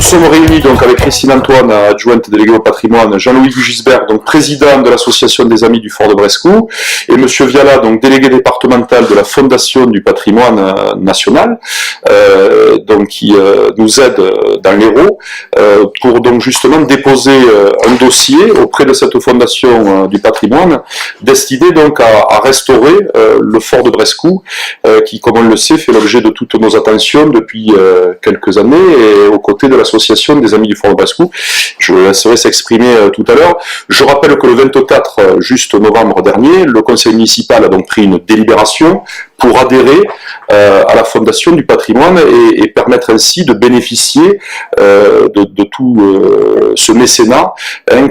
sommes réunis donc avec Christine Antoine, adjointe déléguée au patrimoine, Jean-Louis Dugisbert, donc président de l'association des Amis du Fort de Brescou, et Monsieur Viala, donc délégué départemental de la Fondation du patrimoine national, donc qui nous aide dans l'Hérault pour donc justement déposer un dossier auprès de cette fondation du patrimoine destiné donc à restaurer le fort de Brescou, qui, comme on le sait, fait l'objet de toutes nos attentions depuis quelques années, et aux côtés de l'association des Amis du Fort de Brescou. Je le laisserai s'exprimer tout à l'heure. Je rappelle que le 24 juste novembre dernier, le conseil municipal a donc pris une délibération pour adhérer à la Fondation du patrimoine et permettre ainsi de bénéficier de tout ce mécénat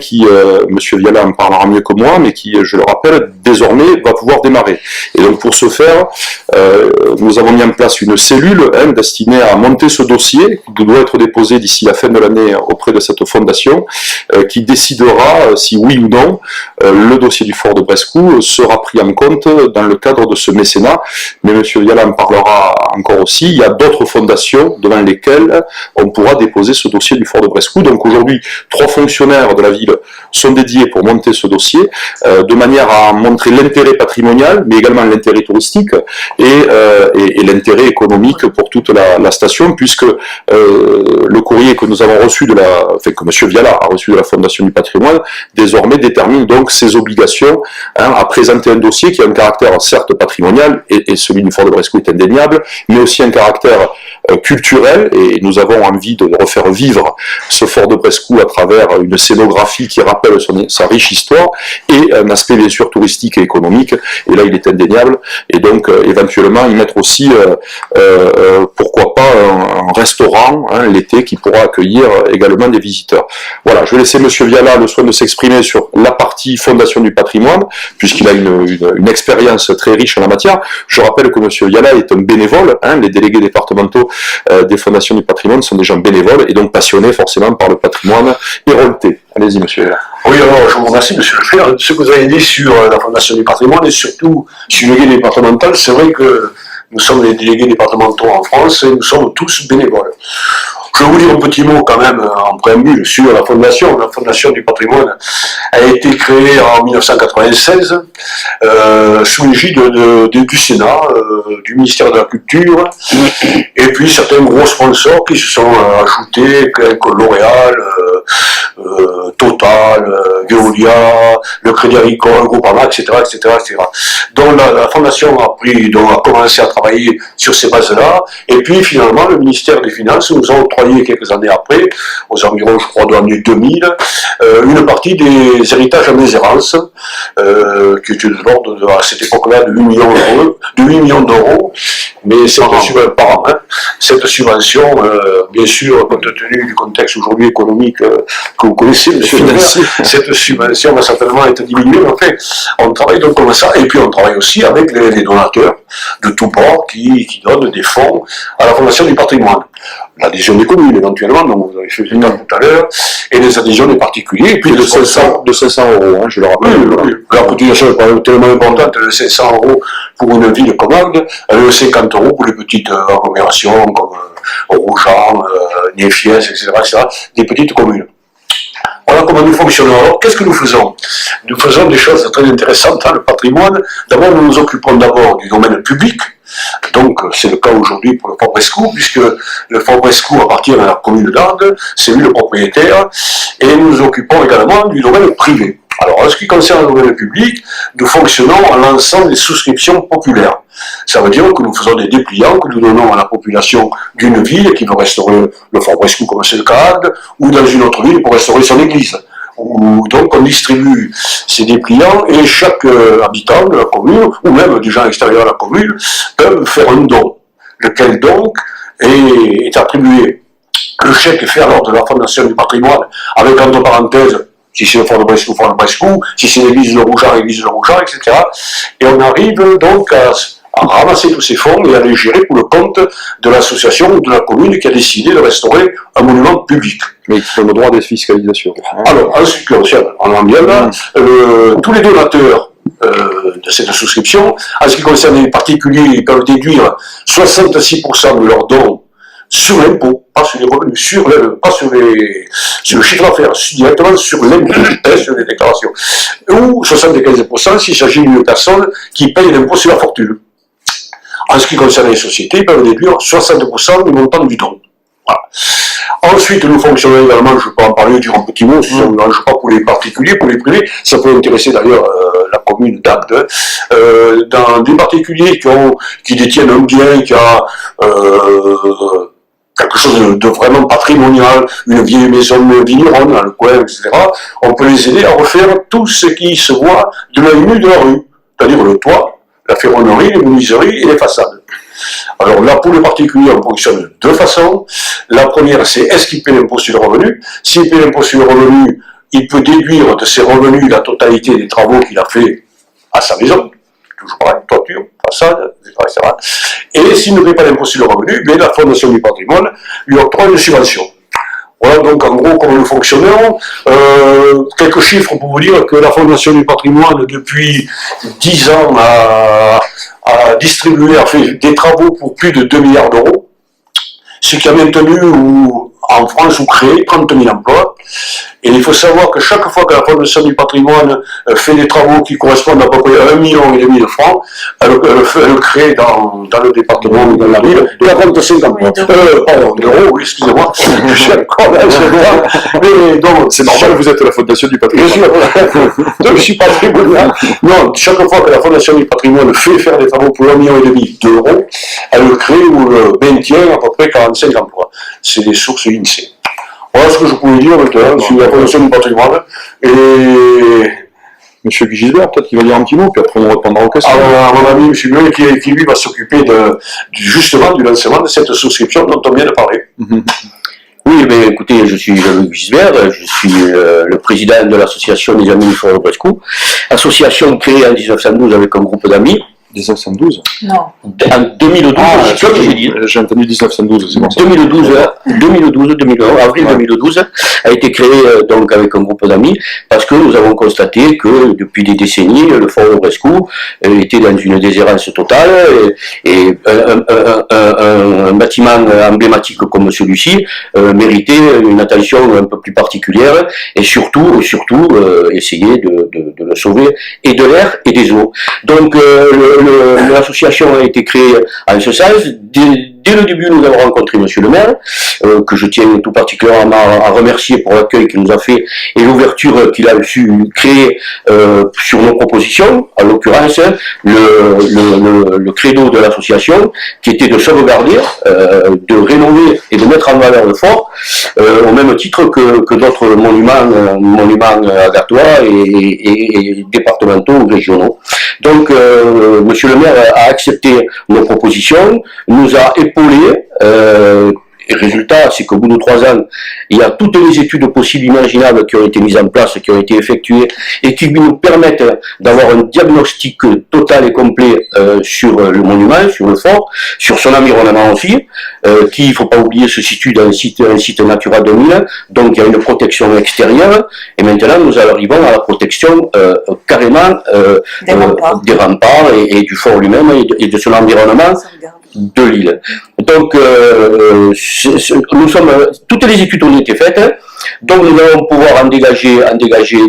qui, M. Viala en parlera mieux que moi, mais qui, je le rappelle, désormais va pouvoir démarrer. Et donc pour ce faire, nous avons mis en place une cellule destinée à monter ce dossier qui doit être déposé d'ici la fin de l'année auprès de cette fondation qui décidera si oui ou non le dossier du fort de Brescou sera pris en compte dans le cadre de ce mécénat. Mais M. Viala en parlera encore aussi. Il y a d'autres fondations devant lesquelles on pourra déposer ce dossier du fort de Brescou. Donc aujourd'hui, 3 fonctionnaires de la ville sont dédiés pour monter ce dossier, de manière à montrer l'intérêt patrimonial, mais également l'intérêt touristique et l'intérêt économique pour toute la station, puisque le courrier que nous avons reçu que M. Viala a reçu de la Fondation du patrimoine, désormais détermine donc ses obligations à présenter un dossier qui a un caractère certes patrimonial, et celui du fort de Brescou est indéniable, mais aussi un caractère culturel, et nous avons envie de refaire vivre ce fort de Brescou à travers une scénographie qui rappelle sa riche histoire, et un aspect bien sûr touristique et économique, et là il est indéniable, et donc éventuellement y mettre aussi, pourquoi pas, un restaurant l'été qui pourra accueillir également des visiteurs. Voilà, je vais laisser M. Viala le soin de s'exprimer sur la partie Fondation du patrimoine, puisqu'il a une expérience très riche en la matière. Je rappelle que M. Viala est un bénévole, les délégués départementaux des fondations du patrimoine sont des gens bénévoles et donc passionnés forcément par le patrimoine héroltais. Allez-y, M. Viala. Oui, alors je vous remercie, M. le Fer. Ce que vous avez dit sur la Fondation du patrimoine et surtout sur le délégué départemental, c'est vrai que nous sommes les délégués départementaux en France et nous sommes tous bénévoles. Je vais vous dire un petit mot quand même en préambule sur la Fondation. La Fondation du patrimoine a été créée en 1996 sous l'égide du Sénat, du ministère de la Culture, et puis certains gros sponsors qui se sont ajoutés, comme L'Oréal, Total, Veolia, le Crédit Agricole, Groupama, etc., etc., etc. Donc la Fondation a commencé à travailler sur ces bases-là, et puis finalement le ministère des Finances nous a octroyé quelques années après, aux environs, je crois, de l'année 2000, une partie des héritages en déshérence, qui était de l'ordre, à cette époque-là, de 8 millions d'euros, mais cette subvention, bien sûr, compte tenu du contexte aujourd'hui économique que vous connaissez, monsieur le maire, cette subvention va certainement être diminuée, mais en fait, on travaille donc comme ça, et puis on travaille aussi avec les donateurs de tous bords qui donnent des fonds à la Fondation du patrimoine. L'adhésion des communes, éventuellement, donc vous avez fait le cas tout à l'heure, et les adhésions des particuliers, et puis de 500 €, je le rappelle. Oui. La cotisation n'est pas tellement importante, elle est 500 € pour une ville comme Agde, elle est 50 € pour les petites agglomérations comme Rougeant, Néfiès, etc., des petites communes. Voilà comment nous fonctionnons. Alors, qu'est-ce que nous faisons? Nous faisons des choses très intéressantes dans le patrimoine. D'abord, nous nous occupons d'abord du domaine public. Donc, c'est le cas aujourd'hui pour le Fort Brescou, puisque le Fort Brescou appartient à la commune d'Agde, c'est lui le propriétaire, et nous nous occupons également du domaine privé. Alors, en ce qui concerne le domaine public, nous fonctionnons en lançant des souscriptions populaires. Ça veut dire que nous faisons des dépliants que nous donnons à la population d'une ville qui veut restaurer le Fort Brescou comme c'est le cas à Agde, ou dans une autre ville pour restaurer son église. Donc on distribue ces dépliants et chaque habitant de la commune, ou même des gens extérieurs à la commune, peuvent faire un don, lequel donc est attribué. Le chèque est fait alors de la Fondation du patrimoine, avec entre parenthèses, si c'est le Fort de Brescou, si c'est l'église de Rougeant, etc. Et on arrive donc à ramasser tous ces fonds et à les gérer pour le compte de l'association ou de la commune qui a décidé de restaurer un monument public. Mais qui ont le droit de fiscalisation. Alors, en ce qui concerne, tous les donateurs de cette souscription, en ce qui concerne les particuliers, ils peuvent déduire 66% de leurs dons sur l'impôt, pas sur les revenus, pas sur le chiffre d'affaires, directement sur l'impôt, sur les déclarations. Ou 75% s'il s'agit d'une personne qui paye l'impôt sur la fortune. En ce qui concerne les sociétés, ils peuvent déduire 60% du montant du don. Voilà. Ensuite, nous fonctionnons également, je peux en parler durant un petit mot, si on n'enlève pas pour les particuliers, pour les privés, ça peut intéresser d'ailleurs la commune d'Agde, dans des particuliers qui détiennent un bien, qui a quelque chose de vraiment patrimonial, une vieille maison vigneronne dans le coin, etc., on peut les aider à refaire tout ce qui se voit de l'œil nu de la rue, c'est-à-dire le toit, la ferronnerie, les menuiseries et les façades. Alors là, pour les particuliers, on fonctionne de deux façons. La première, c'est est-ce qu'il paie l'impôt sur le revenu? S'il paie l'impôt sur le revenu, il peut déduire de ses revenus la totalité des travaux qu'il a fait à sa maison, toujours pareil, toiture, façade, etc. Et s'il ne paie pas l'impôt sur le revenu, bien, la Fondation du patrimoine lui octroie une subvention. Voilà donc en gros comment nous fonctionnons. Quelques chiffres pour vous dire que la Fondation du patrimoine, depuis 10 ans, a distribué, a fait des travaux pour plus de 2 milliards d'euros, ce qui a maintenu en France ou créé 30 000 emplois. Et il faut savoir que chaque fois que la Fondation du patrimoine fait des travaux qui correspondent à peu près à 1,5 million de francs, elle crée dans le département ou dans la ville 45 emplois. Pardon, d'euros, oui, excusez-moi. Je suis encore là, mais donc, C'est normal, vous êtes la Fondation du patrimoine. Donc, je suis patrimonial. Non, chaque fois que la Fondation du patrimoine fait faire des travaux pour 1,5 million d'euros, elle crée ou maintient à peu près 45 emplois. C'est des sources INSEE. Voilà ce que je pouvais dire maintenant sur la Fondation du patrimoine. Et Monsieur Gisbert, peut-être qu'il va dire un petit mot, puis après on répondra aux questions. à mon ami M. Gueux, qui lui va s'occuper justement du lancement de cette souscription dont on vient de parler. Oui, mais écoutez, je suis Jean-Luc Gisbert, je suis le président de l'association des Amis du Fort de Brescou, association créée en 1912 avec un groupe d'amis. 1912 Non. En 2012, c'est ce que j'ai dit. J'ai entendu 1912, c'est bon. 2011, avril 2012, a été créé donc avec un groupe d'amis, parce que nous avons constaté que depuis des décennies, le fort de Brescou était dans une déshérence totale, et un bâtiment emblématique comme celui-ci méritait une attention un peu plus particulière, et surtout essayer de le sauver, et de l'air et des eaux. Donc l'association a été créée en ce sens. Dès le début, nous avons rencontré Monsieur le maire, que je tiens tout particulièrement à remercier pour l'accueil qu'il nous a fait et l'ouverture qu'il a su créer sur nos propositions, en l'occurrence le credo de l'association, qui était de sauvegarder, de rénover et de mettre en valeur le fort, au même titre que d'autres monuments agatois et départementaux ou régionaux. Donc, Monsieur le maire a accepté nos propositions, nous a épaulés, et résultat, c'est qu'au bout de 3 ans, il y a toutes les études possibles imaginables qui ont été mises en place, qui ont été effectuées, et qui nous permettent d'avoir un diagnostic total et complet sur le monument, sur le fort, sur son environnement aussi, qui, il ne faut pas oublier, se situe dans un site Natura 2000, donc il y a une protection extérieure, et maintenant nous arrivons à la protection carrément des remparts et du fort lui-même et de son environnement de l'île. Donc, toutes les études ont été faites, donc nous allons pouvoir en dégager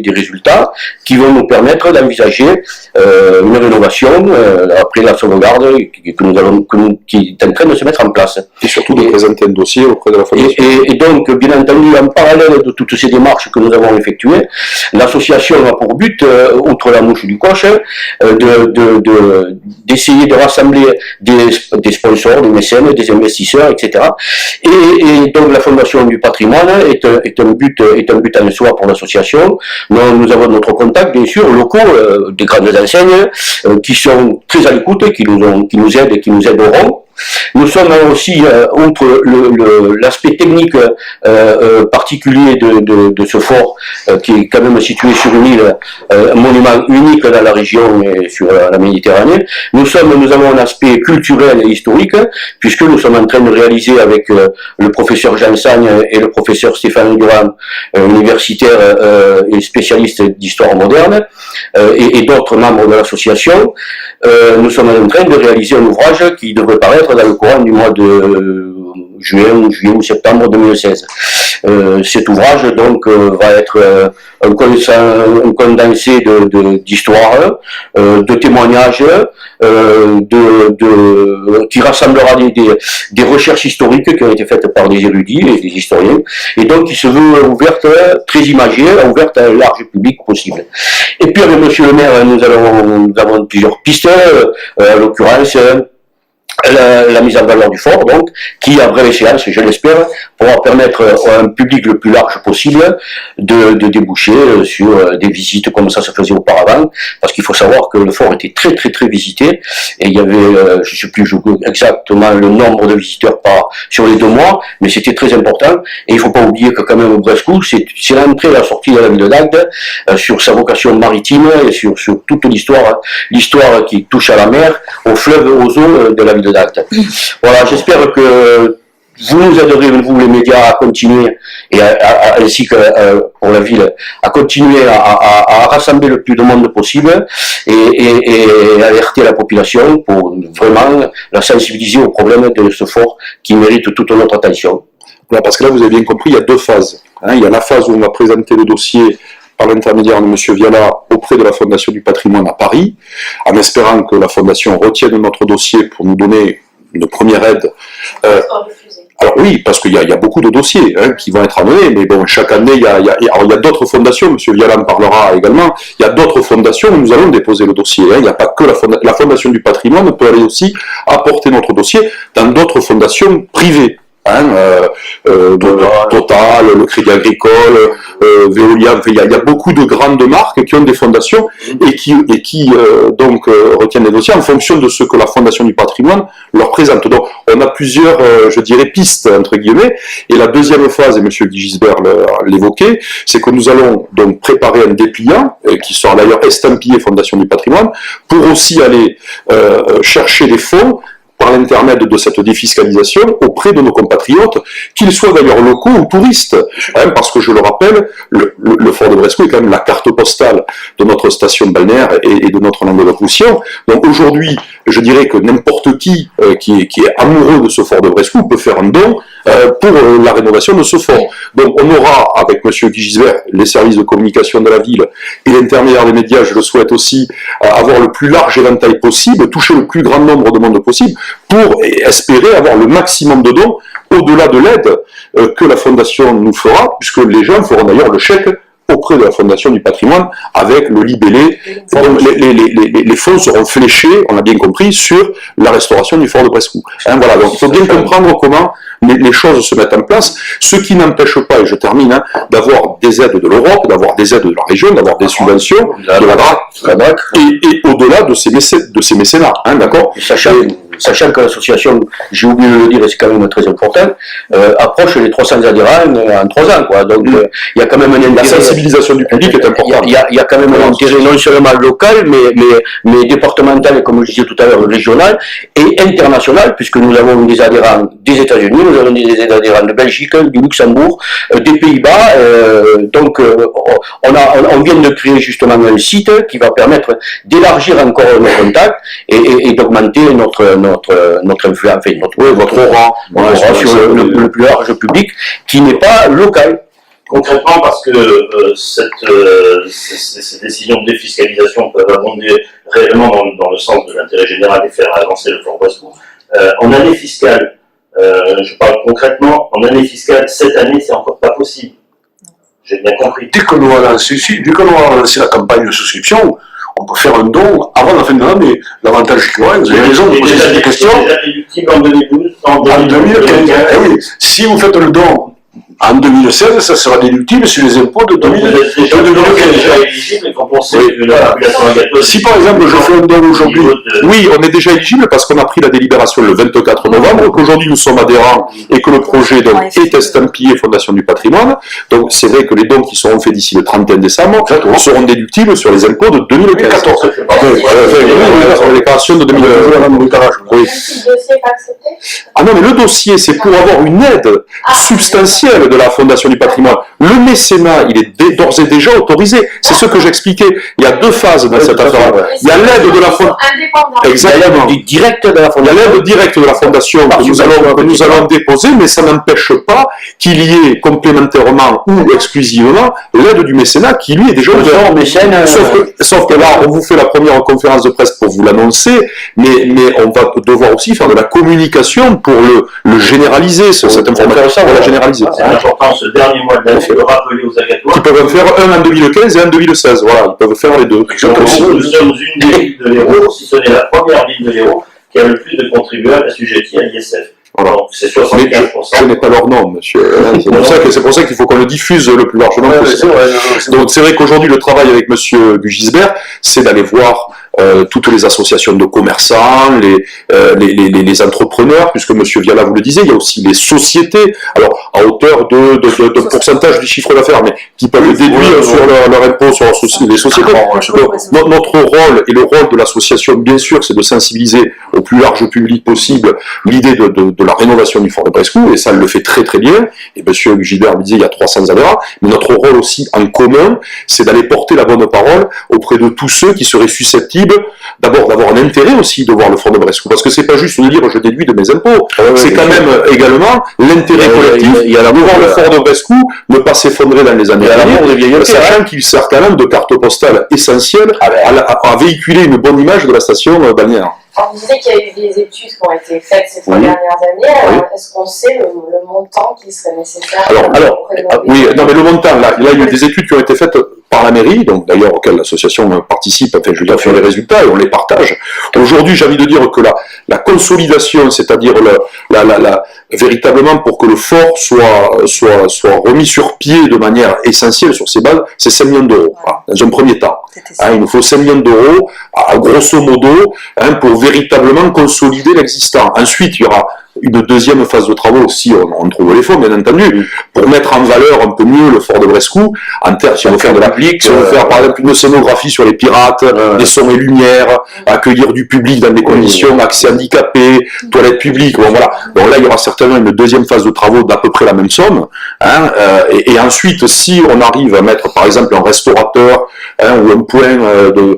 des résultats qui vont nous permettre d'envisager une rénovation après la sauvegarde qui est en train de se mettre en place. Et surtout de présenter un dossier auprès de la Fondation. Et donc, bien entendu, en parallèle de toutes ces démarches que nous avons effectuées, l'association a pour but, outre la mouche du coche, d'essayer de rassembler des sponsors, des mécènes, des investisseurs, etc. Et donc la Fondation du patrimoine est un but en soi pour l'association. Nous avons notre contact, bien sûr, locaux, des grandes enseignes, qui sont très à l'écoute, qui nous aident et qui nous aideront. Nous sommes aussi, outre l'aspect technique particulier de ce fort, qui est quand même situé sur une île, un monument unique dans la région et sur la Méditerranée, nous avons un aspect culturel et historique, puisque nous sommes en train de réaliser avec le professeur Jean Sagne et le professeur Stéphane Durand, universitaire et spécialiste d'histoire moderne, et d'autres membres de l'association, nous sommes en train de réaliser un ouvrage qui devrait paraître dans le courant du mois de juillet ou septembre 2016. Cet ouvrage donc va être un condensé d'histoires, de témoignages, qui rassemblera des recherches historiques qui ont été faites par des érudits et des historiens, et donc qui se veut ouverte, très imagée, ouverte à un large public possible. Et puis avec Monsieur le maire, nous avons plusieurs pistes, en l'occurrence la mise en valeur du fort, donc, qui à brève échéance, je l'espère, pourra permettre à un public le plus large possible de déboucher sur des visites comme ça se faisait auparavant, parce qu'il faut savoir que le fort était très visité, et il y avait, je ne sais plus exactement le nombre de visiteurs sur les 2 mois, mais c'était très important, et il ne faut pas oublier que quand même Brescou, c'est l'entrée et la sortie de la ville d'Agde, sur sa vocation maritime, et sur toute l'histoire qui touche à la mer, aux fleuves, aux eaux de la ville d'Agde. Voilà, j'espère que vous nous aiderez, vous les médias, à continuer, et ainsi que pour la ville, à continuer à rassembler le plus de monde possible et alerter la population pour vraiment la sensibiliser au problème de ce fort qui mérite toute notre attention. Voilà, parce que là, vous avez bien compris, il y a 2 phases. Il y a la phase où on va présenter le dossier par l'intermédiaire de M. Viala auprès de la Fondation du patrimoine à Paris, en espérant que la Fondation retienne notre dossier pour nous donner une première aide. Alors oui, parce qu'il y a beaucoup de dossiers qui vont être amenés, mais bon, chaque année, il y a d'autres fondations, M. Viala en parlera également, il y a d'autres fondations où nous allons déposer le dossier. Il n'y a pas que la Fondation du patrimoine, peut aller aussi apporter notre dossier dans d'autres fondations privées. Total, le Crédit Agricole, Veolia, il y a beaucoup de grandes marques qui ont des fondations et qui donc retiennent des dossiers en fonction de ce que la Fondation du patrimoine leur présente. Donc on a plusieurs, je dirais, pistes entre guillemets, et la deuxième phase, et M. Guy Gisbert l'évoquait, c'est que nous allons donc préparer un dépliant, qui sera d'ailleurs estampillé Fondation du patrimoine, pour aussi aller chercher des fonds par l'intermède de cette défiscalisation auprès de nos compatriotes, qu'ils soient d'ailleurs locaux ou touristes. Parce que je le rappelle, le fort de Brescou est quand même la carte postale de notre station balnéaire et de notre Languedoc-Roussillon. Donc aujourd'hui, je dirais que n'importe qui est amoureux de ce fort de Brescou peut faire un don pour la rénovation de ce fort. Donc on aura, avec M. Guy Gisbert, les services de communication de la ville et l'intermédiaire des médias, je le souhaite aussi, avoir le plus large éventail possible, toucher le plus grand nombre de monde possible, pour espérer avoir le maximum de dons au-delà de l'aide que la Fondation nous fera, puisque les gens feront d'ailleurs le chèque auprès de la Fondation du patrimoine avec le libellé. Donc les fonds seront fléchés, on a bien compris, sur la restauration du fort de Brescou. Voilà, donc il faut bien comprendre comment les choses se mettent en place, ce qui n'empêche pas, et je termine, d'avoir des aides de l'Europe, d'avoir des aides de la région, d'avoir des subventions, de la DRAC, et au-delà de ces mécénats, d'accord ? Sachant que l'association, j'ai oublié de le dire, et c'est quand même très important, approche les 300 adhérents en 3 ans, quoi. Donc, il y a quand même un intérêt. La sensibilisation du public est importante. Il y a quand même un intérêt non seulement local, mais départemental, et comme je disais tout à l'heure, régional, et international, puisque nous avons des adhérents des États-Unis, nous avons des adhérents de Belgique, du Luxembourg, des Pays-Bas, donc, on vient de créer justement un site qui va permettre d'élargir encore nos contacts et d'augmenter notre influence, votre aura sur le plus large public qui n'est pas local. Concrètement, parce que ces décisions de défiscalisation peuvent abonder réellement dans le sens de l'intérêt général et faire avancer le fort Brescou. En année fiscale, je parle concrètement, en année fiscale, cette année, c'est encore pas possible. J'ai bien compris. Dès qu'on aura lancé la campagne de souscription, on peut faire un don avant la fin de l'année. L'avantage qu'il y aura, vous avez raison de poser cette question. C'est déjà déductible en 2012, en 2015. Eh oui, si vous faites le don en 2016, ça sera déductible sur les impôts de 2015. Si par exemple je fais un don aujourd'hui, oui, on est déjà éligible parce qu'on a pris la délibération le 24 novembre, qu'aujourd'hui nous sommes adhérents et que le projet donc, est estampillé Fondation du patrimoine. Donc c'est vrai que les dons qui seront faits d'ici le 31 décembre seront déductibles sur les impôts de 2015. Sur la déclaration de 2015. Oui. Si le dossier n'est pas accepté ? Ah non, mais le dossier, c'est pour avoir une aide substantielle. l'aide de la Fondation du patrimoine. Le mécénat, il est d'ores et déjà autorisé. C'est ce que j'expliquais. Il y a deux phases dans cette affaire. Il y a l'aide de la Fondation. Exactement. Direct de la Il y a Fondation. l'aide directe de la Fondation que nous allons déposer, mais ça n'empêche pas qu'il y ait complémentairement ou exclusivement l'aide du mécénat qui lui est déjà ouvert. Sauf que là, on vous fait la première conférence de presse pour vous l'annoncer, mais on va devoir aussi faire de la communication pour le généraliser, cette information, on va la généraliser. C'est important ce dernier mois de l'année de rappeler aux Agatois. Ils peuvent en faire un en 2015 et un en 2016, voilà, ils peuvent faire les deux. Nous sommes une des villes de l'Hérault, si ce n'est la première ville de l'Hérault, qui a le plus de contribuables assujettis à l'ISF. Voilà. Donc c'est 75%. Ce n'est pas leur nom, monsieur. C'est pour ça qu'il faut qu'on le diffuse le plus largement possible. Donc c'est vrai qu'aujourd'hui, le travail avec monsieur Gisbert, c'est d'aller voir toutes les associations de commerçants, les entrepreneurs, puisque monsieur Viala vous le disait, il y a aussi les sociétés, alors à hauteur de pourcentage du chiffre d'affaires, mais qui peuvent déduire sur leur impôt sur les sociétés. Donc, notre rôle et le rôle de l'association, bien sûr, c'est de sensibiliser au plus large public possible l'idée de la rénovation du fort de Brescou, et ça elle le fait très très bien, et monsieur Gilbert me disait il y a 300 adhérents, mais notre rôle aussi en commun, c'est d'aller porter la bonne parole auprès de tous ceux qui seraient susceptibles d'abord d'avoir un intérêt aussi de voir le fort de Brescou, parce que c'est pas juste de dire je déduis de mes impôts, c'est quand même également l'intérêt collectif de voir le fort de Brescou ne pas s'effondrer dans les années à venir, sachant qu'il sert quand même de carte postale essentielle à véhiculer une bonne image de la station balnéaire. Alors, vous disiez qu'il y a eu des études qui ont été faites ces 3 dernières années. Alors, est-ce qu'on sait le montant qui serait nécessaire pour rénover? Oui, non, mais le montant, là, il y a eu des études qui ont été faites par la mairie, donc d'ailleurs auxquelles l'association participe, enfin, je veux dire, sur les résultats, et on les partage. Aujourd'hui, j'ai envie de dire que la consolidation, c'est-à-dire véritablement pour que le fort soit remis sur pied de manière essentielle sur ses bases, c'est 5 millions d'euros, dans un premier temps. Il nous faut 5 millions d'euros, à grosso modo, pour véritablement consolider l'existant. Ensuite, il y aura une deuxième phase de travaux, si on trouve les fonds, bien entendu, pour mettre en valeur un peu mieux le fort de Brescou, si on veut faire de l'applique, si on veut faire par exemple une scénographie sur les pirates, les sons et lumières, accueillir du public dans des conditions, accès handicapé, toilettes publiques, bon voilà. Bon là, il y aura certainement une deuxième phase de travaux d'à peu près la même somme, et ensuite, si on arrive à mettre par exemple un restaurateur, ou un point où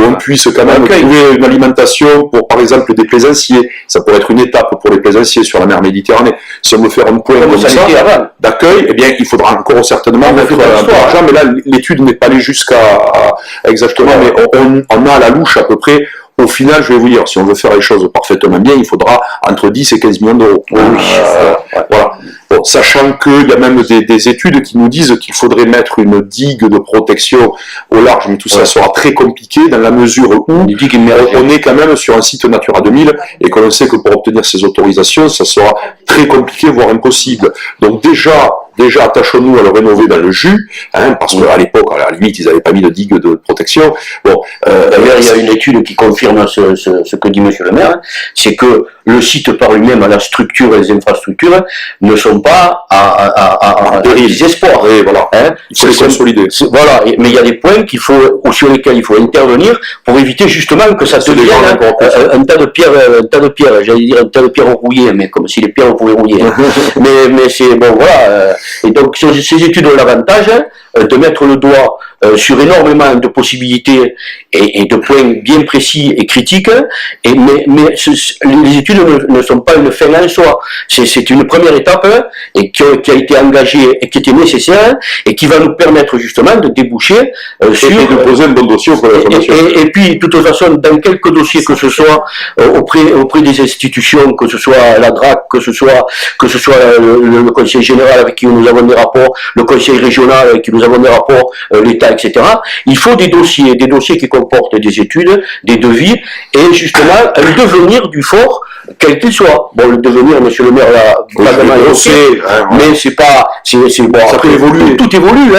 on puisse quand même trouver une alimentation pour par exemple des plaisanciers, ça pourrait être une étape pour les plaisanciers sur la mer Méditerranée. Si on veut faire un point comme ça d'accueil, eh bien il faudra encore certainement mettre de l'argent, mais là l'étude n'est pas allée jusqu'à exactement, mais on a à la louche à peu près. Au final, je vais vous dire, si on veut faire les choses parfaitement bien, il faudra entre 10 et 15 millions d'euros. Voilà. Bon, sachant qu'il y a même des études qui nous disent qu'il faudrait mettre une digue de protection au large, mais tout ça sera très compliqué dans la mesure où on est quand même sur un site Natura 2000 et qu'on sait que pour obtenir ces autorisations, ça sera très compliqué, voire impossible. Donc déjà attachons-nous à le rénover dans le jus, parce qu'à l'époque, à la limite, ils n'avaient pas mis de digue de protection. Bon, d'ailleurs, il y a une étude qui confirme ce que dit monsieur le maire, c'est que le site par lui-même, à la structure et les infrastructures, ne sont pas à des espoirs. Et voilà. Il faut les consolider. Voilà. Mais il y a des points sur lesquels il faut intervenir pour éviter justement que ça devienne un tas de pierres, j'allais dire un tas de pierres rouillées, mais comme si les pierres pouvaient rouiller. mais c'est, bon, voilà. Et donc, ces études ont l'avantage de mettre le doigt sur énormément de possibilités et de points bien précis et critiques, mais les études ne sont pas une fin en soi. C'est une première étape et qui a été engagée et qui était nécessaire et qui va nous permettre justement de déboucher sur... Et de poser un bon dossier pour la formation. Et puis, de toute façon, dans quelques dossiers que ce soit auprès des institutions, que ce soit la DRAC, que ce soit le Conseil général avec qui nous avons des rapports, le Conseil régional avec qui nous avons des rapports, l'État, etc. Il faut des dossiers qui comportent des études, des devis, et justement un devenir du fort, quel qu'il soit. Bon, le devenir, monsieur le maire l'a vraiment évoqué, mais c'est pas, bon, après, tout évolue,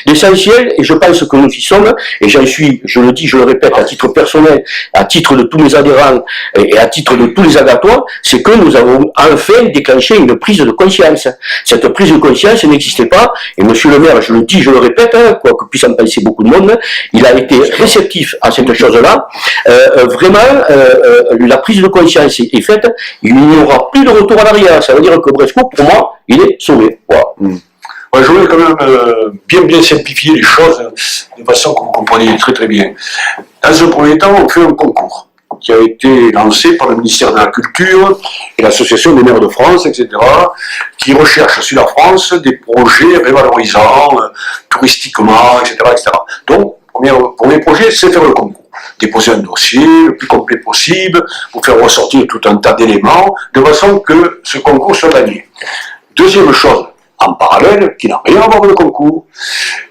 L'essentiel, et je pense que nous y sommes, et j'en suis, je le dis, je le répète, à titre personnel, à titre de tous mes adhérents, et à titre de tous les Agatois, c'est que nous avons enfin déclenché une prise de conscience. Cette prise de conscience n'existait pas, et monsieur le maire, je le dis, je le répète, quoi que puisse en penser beaucoup de monde, il a été réceptif à cette chose-là. Vraiment, la prise de conscience est faite, il n'y aura plus de retour en arrière. Ça veut dire que Bresco, pour moi, il est sauvé. Voilà. Ouais, je voulais quand même bien simplifier les choses de façon que vous compreniez très très bien. Dans un premier temps, on fait un concours qui a été lancé par le ministère de la Culture et l'Association des maires de France, etc., qui recherche sur la France des projets révalorisants, touristiquement, etc., etc. Donc, premier projet, c'est faire le concours. Déposer un dossier le plus complet possible, pour faire ressortir tout un tas d'éléments, de façon que ce concours soit gagné. Deuxième chose, en parallèle, qui n'a rien à voir avec le concours,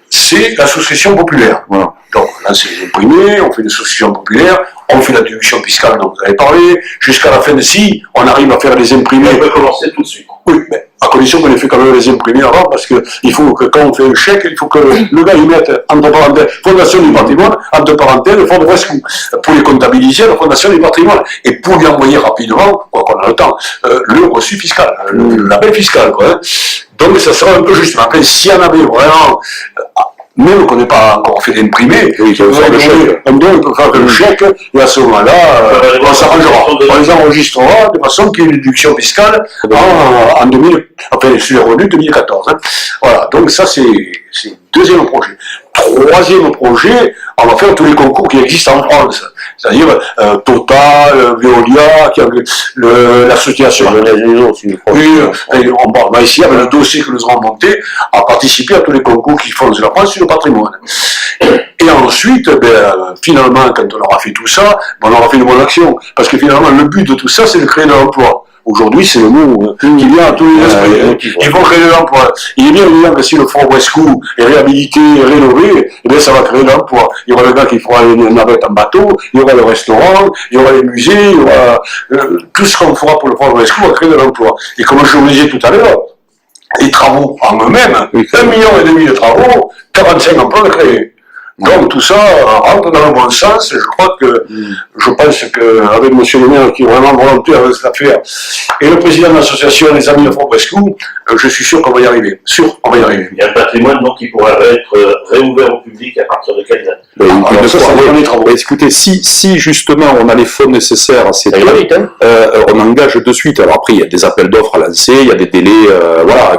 c'est l'association populaire. Voilà. Donc là, c'est les imprimés, on fait une association populaire, on fait la déduction fiscale dont vous avez parlé, jusqu'à la fin de si on arrive à faire les imprimés. On peut commencer tout de suite. Oui, mais à condition qu'on ait fait quand même les imprimés avant, parce qu'il faut que quand on fait le chèque, il faut que le gars il mette entre parenthèses Fondation du patrimoine, entre parenthèses le fonds de Bresco, pour les comptabiliser à la Fondation du patrimoine, et pour lui envoyer rapidement, quoi qu'on a le temps, le reçu fiscal, le label fiscal, quoi. Hein. Donc ça sera un peu juste. Mais après, s'il y en avait vraiment, même qu'on n'ait pas encore fait d'imprimé, on peut faire le chèque, et à ce moment-là, on s'arrangera. On les enregistrera de façon qu'il y ait une déduction fiscale en 2000, enfin, sur les revenus 2014. Hein. Voilà, donc ça c'est le deuxième projet. Troisième projet, on va faire tous les concours qui existent en France. C'est-à-dire Total, Veolia, l'association. Oui, on va ici, avec le dossier que nous avons monté, à participer à tous les concours qui font de la France sur le patrimoine. Et ensuite, finalement, quand on aura fait tout ça, on aura fait une bonne action. Parce que finalement, le but de tout ça, c'est de créer de l'emploi. Aujourd'hui, c'est le mot qui vient à tous les esprits. Il faut créer de l'emploi. Il est bien évident que si le fort Bresco est réhabilité, rénové, eh bien, ça va créer de l'emploi. Il y aura le gars qui fera une navette en bateau, il y aura le restaurant, il y aura les musées, il y aura tout ce qu'on fera pour le fort Bresco va créer de l'emploi. Et comme je vous le disais tout à l'heure, les travaux en eux-mêmes, 1,5 million de travaux, 45 emplois de créés. Donc tout ça rentre dans le bon sens, et je pense qu'avec M. le maire qui est vraiment volontaire avec cette affaire, et le président de l'association des Amis de Fort Bresco, je suis sûr qu'on va y arriver. Il y a un patrimoine donc qui pourra être réouvert au public à partir de quelle date? Écoutez, si justement on a les fonds nécessaires, on engage de suite. Alors après, il y a des appels d'offres à lancer, il y a des délais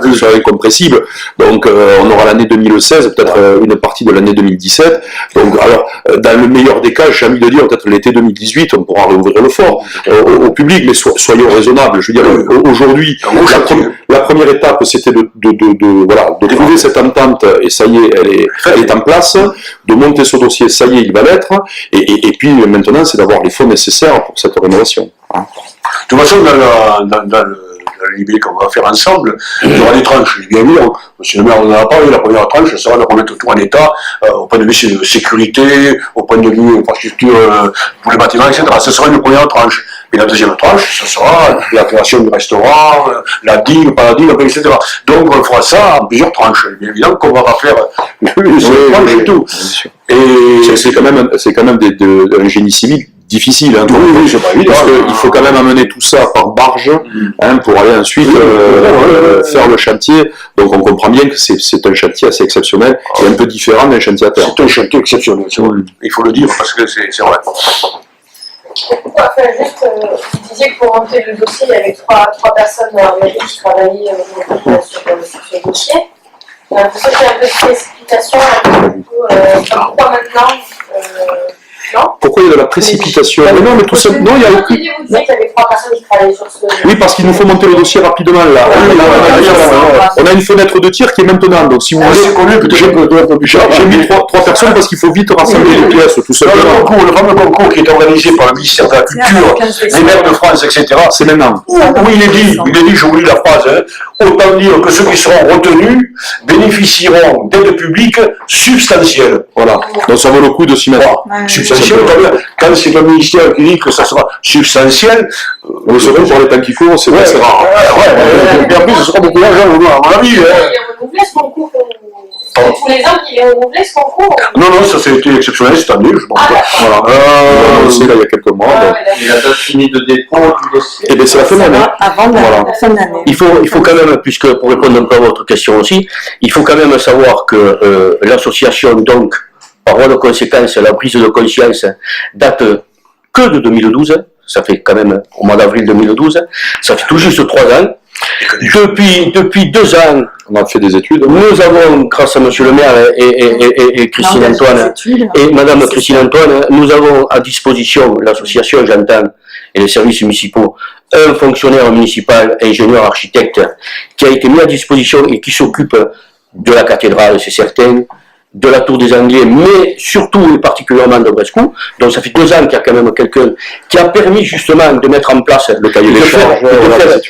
qui sont incompressibles. Donc on aura l'année 2016, peut-être une partie de l'année 2017. Donc, alors, dans le meilleur des cas, j'ai envie de dire, peut-être l'été 2018, on pourra réouvrir le fort au public, mais soyons raisonnables. Je veux dire, aujourd'hui, la première étape, c'était de trouver cette entente, et ça y est, elle est en place, de monter ce dossier, ça y est, il va l'être, et puis maintenant, c'est d'avoir les fonds nécessaires pour cette rénovation. Hein. De toute façon, dans le libellé qu'on va faire ensemble, il y aura des tranches, bien évidemment. Monsieur le maire, on en a parlé, la première tranche, ça sera de remettre tout en état, au point de vue de sécurité, au point de vue infrastructure pour les bâtiments, etc. Ce sera une première tranche. Et la deuxième tranche, ce sera la création du restaurant, la digue, pas la digue, etc. Donc on fera ça en plusieurs tranches. Bien évidemment qu'on va pas faire une seule tranche et tout. Et c'est quand même un génie civil difficile, hein, c'est pas évident, parce qu'il faut quand même amener tout ça par barge pour aller ensuite faire le chantier. Donc on comprend bien que c'est un chantier assez exceptionnel et un peu différent d'un chantier à terre. C'est un chantier exceptionnel, il faut le dire parce que c'est vrai. Enfin, juste, vous disiez que pour monter le dossier, il y avait trois personnes dans la mairie qui travaillaient sur ce dossier. J'ai l'impression qu'il y a un peu de précipitation. Pourquoi maintenant non. Pourquoi il y a de la précipitation? Mais non, mais tout ça. Non, il y a aucune. Vous disiez qu'il y avait 3 personnes qui travaillaient sur ce. Oui, parce qu'il nous faut monter le dossier rapidement là. On a une fenêtre de tir qui est maintenant. Donc si vous voulez, j'ai mis 3 personnes parce qu'il faut vite rassembler les pièces, tout ça. Le fameux concours qui est organisé par le ministère de la Culture, les maires de France, etc. C'est maintenant. Oui, il est dit, je vous lis la phrase, autant dire que ceux qui seront retenus bénéficieront d'aides publiques substantielles. Voilà. Donc ça vaut le coup de s'y mettre. Substantiel, quand c'est le ministère qui dit que ça sera substantiel, vous saurez pour les temps qu'il faut, c'est rare. Et en plus, ce sera beaucoup d'argent, à mon avis. Il est renouvelé ce concours. C'est tous les ans qu'il est renouvelé ce concours. Non, ça a été exceptionnel cette année, je pense. Voilà. C'est là il y a quelques mois. Il a pas fini de dépôt du dossier. Et bien c'est la fin d'année. Avant la fin d'année. Il faut quand même, puisque pour répondre un peu à votre question aussi, il faut quand même savoir que l'association, donc, par voie de conséquence, la prise de conscience date que de 2012, ça fait quand même au mois d'avril 2012, ça fait tout juste 3 ans. Depuis 2 ans, On a fait des études. nous avons, grâce à monsieur le maire et Christine Antoine, et madame Christine Antoine, nous avons à disposition, l'association, j'entends, et les services municipaux, un fonctionnaire municipal, ingénieur, architecte, qui a été mis à disposition et qui s'occupe de la cathédrale, c'est certain, de la Tour des Anglais, mais surtout et particulièrement de Brescou. Donc ça fait 2 ans qu'il y a quand même quelqu'un qui a permis justement de mettre en place Le cahier des charges,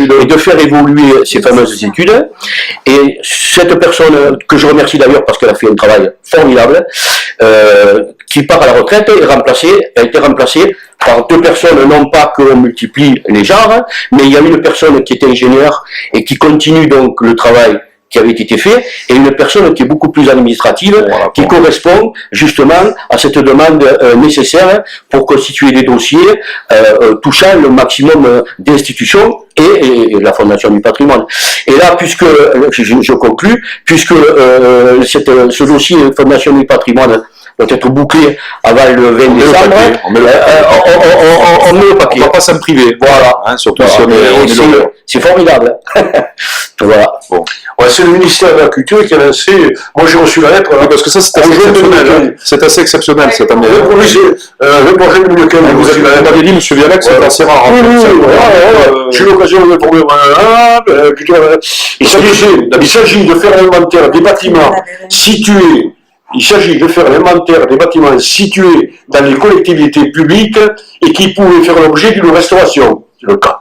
et de faire évoluer ces fameuses études. Et cette personne, que je remercie d'ailleurs parce qu'elle a fait un travail formidable, qui part à la retraite, a été remplacée par 2 personnes, non pas qu'on multiplie les genres, mais il y a une personne qui est ingénieure et qui continue donc le travail qui avait été fait, et une personne qui est beaucoup plus administrative, qui correspond justement à cette demande nécessaire pour constituer des dossiers touchant le maximum d'institutions et la Fondation du patrimoine. Et là, puisque, je conclus, puisque ce dossier Fondation du patrimoine doit être bouclé avant le 20 décembre, on met le paquet. On va pas s'en priver. Voilà. Hein, surtout si on est c'est formidable. Voilà. Bon. Ouais, c'est le ministère de la Culture qui a lancé. Moi, j'ai reçu la lettre. Oui, parce que ça, c'est assez exceptionnel. Hein. C'est assez exceptionnel cette année. Le projet de lequel Vous avez dit, M. Vialac, c'est assez rare. J'ai eu l'occasion de trouver il s'agit de faire l'inventaire des bâtiments situés. Il s'agit de faire l'inventaire des bâtiments situés dans les collectivités publiques et qui pouvaient faire l'objet d'une restauration. C'est le cas.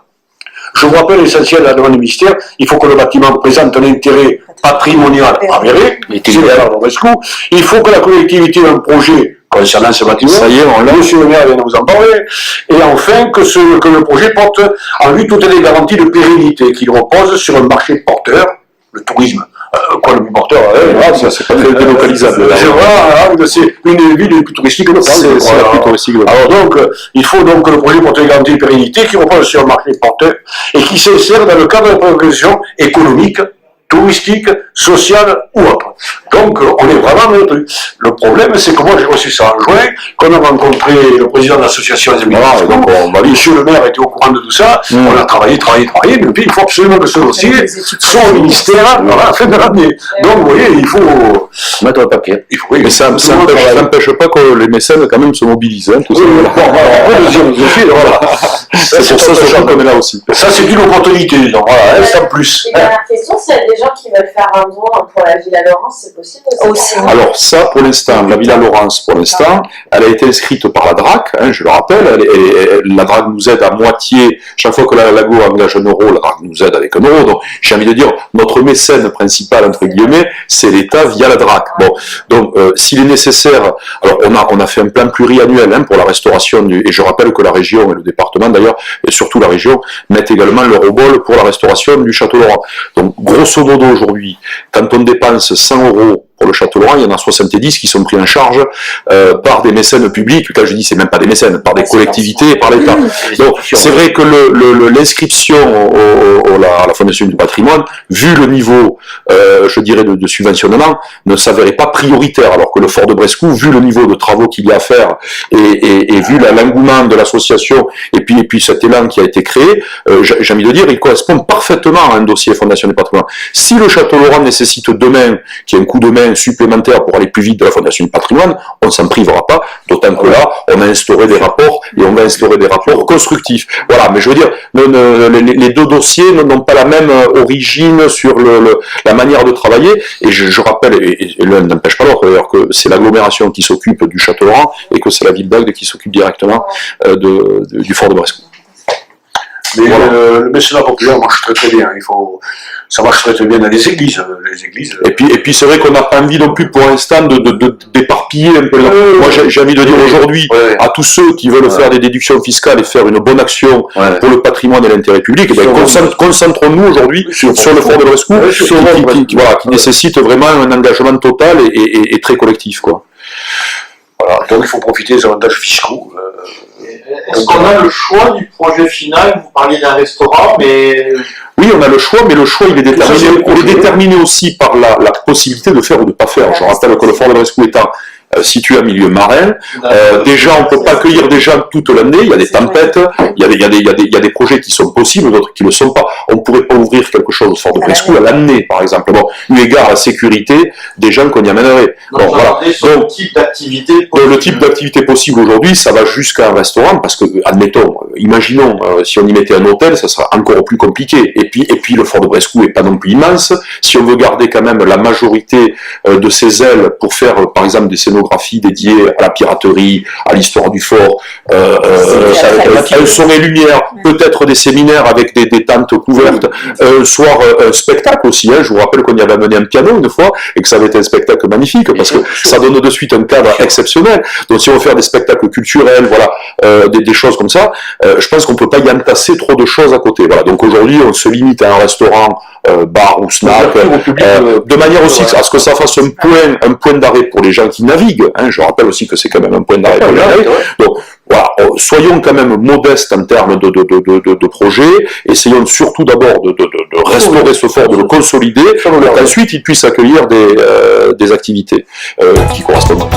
Je vous rappelle l'essentiel de la demande du ministère, il faut que le bâtiment présente un intérêt patrimonial avéré, il faut que la collectivité ait un projet concernant ce bâtiment, ça y est, monsieur le maire vient de vous en parler, et enfin que le projet porte en lui toutes les garanties de pérennité, qu'il repose sur un marché porteur, le tourisme. Quoi, le porteur, ça c'est pas très délocalisable. C'est une ville plus touristique que le France. Alors donc, il faut donc que le projet porte une garantie de pérennité qui repose sur un marché porteur et qui s'insère dans le cadre de la progression économique, touristique, sociale ou autre. Donc, on est vraiment dans le truc. Le problème, c'est que moi, j'ai reçu ça en juin, qu'on a rencontré le président de l'association des habitants, donc monsieur le maire était au courant de tout ça, on a travaillé, mais puis il faut absolument que ce dossier soit au ministère à la fin de l'année. Donc, vous voyez, il faut mettre le papier. Mais ça n'empêche pas que les mécènes, quand même, se mobilisent. Hein, tout ça. C'est pour ça qu'on est là aussi. Ça, c'est une opportunité, donc voilà, c'est en plus. Et dernière question, s'il y a des gens qui veulent faire un don pour la Villa Laurence, c'est possible aussi? Alors ça, pour l'instant, la Villa Laurence, pour l'instant, elle a été inscrite par la DRAC, hein, je le rappelle, la DRAC nous aide à moitié, chaque fois que la Lago engage 1 euro, la DRAC nous aide avec 1 euro, donc j'ai envie de dire, notre mécène principal, entre guillemets, c'est l'État via la DRAC. Bon, donc s'il est nécessaire, alors on a fait un plan pluriannuel hein, pour la restauration, et je rappelle que la région et le département d'ailleurs, et surtout la région, mettent également leur au bol pour la restauration du Château Laurent. Donc grosso modo aujourd'hui, quand on dépense 100 euros pour le Château Laurent, il y en a 70 qui sont pris en charge par des mécènes publics. Quand je dis c'est même pas des mécènes, par des collectivités et par l'État. Donc c'est vrai que l'inscription à la Fondation du patrimoine, vu le niveau, je dirais, de subventionnement, ne s'avérait pas prioritaire, alors que le Fort de Brescou, vu le niveau de travaux qu'il y a à faire et vu l'engouement de l'association et puis cet élan qui a été créé, j'ai envie de dire, il correspond parfaitement à un dossier Fondation du patrimoine. Si le Château Laurent nécessite demain, qu'il y ait un coup de main supplémentaire pour aller plus vite de la Fondation du patrimoine, on ne s'en privera pas, d'autant que là, on a instauré des rapports et on va instaurer des rapports constructifs. Voilà, mais je veux dire, les 2 dossiers n'ont pas la même origine sur la manière de travailler, et je rappelle, et l'un n'empêche pas l'autre d'ailleurs, que c'est l'agglomération qui s'occupe du Château Laurent et que c'est la ville d'Agde qui s'occupe directement du Fort de Brescou. Mais le mécénat populaire marche très très bien. Ça marche très très bien dans les églises. Et puis c'est vrai qu'on n'a pas envie non plus pour l'instant d'éparpiller un peu. Moi j'ai envie de dire aujourd'hui à tous ceux qui veulent faire des déductions fiscales et faire une bonne action pour le patrimoine et l'intérêt public, concentrons-nous aujourd'hui sur le Fort de Brescou, qui nécessite vraiment un engagement total et très collectif, quoi. Voilà, donc il faut profiter des avantages fiscaux. Est-ce qu'on a le choix du projet final? Vous parliez d'un restaurant, mais... Oui, on a le choix, mais le choix il est déterminé aussi par la possibilité de faire ou de ne pas faire. Je rappelle que le Fort de Brescou étant situé en milieu marin. Déjà, on peut pas accueillir des gens toute l'année, il y a des tempêtes, il y a des projets qui sont possibles, d'autres qui ne le sont pas. On ne pourrait pas ouvrir quelque chose au fort de Brescou à l'année, par exemple. Bon, eu égard à la sécurité des gens qu'on y amènerait. Donc, bon, voilà. Le type d'activité le type d'activité possible aujourd'hui, ça va jusqu'à un restaurant, parce que, admettons, imaginons, si on y mettait un hôtel, ça sera encore plus compliqué. Et puis le fort de Brescou est pas non plus immense. Si on veut garder quand même la majorité de ses ailes pour faire, par exemple, des scénographies dédiées à la piraterie, à l'histoire du fort, un son et lumière, peut-être des séminaires avec des tentes couvertes, soir un spectacle aussi. Hein. Je vous rappelle qu'on y avait amené un piano une fois et que ça avait été un spectacle magnifique parce que ça donne de suite un cadre exceptionnel. Donc si on veut faire des spectacles culturels, voilà, des choses comme ça, je pense qu'on peut pas y entasser trop de choses à côté. Voilà. Donc aujourd'hui, on se limite à un restaurant, bar ou snack, de manière aussi à ce que ça fasse un point d'arrêt pour les gens qui naviguent. Hein. Je rappelle aussi que c'est quand même un point d'arrêt pour les gens qui naviguent. Donc voilà, soyons quand même modestes en termes de projet. Essayons surtout d'abord de restaurer ce fort, de le consolider, et qu'ensuite il puisse accueillir des activités qui correspondent.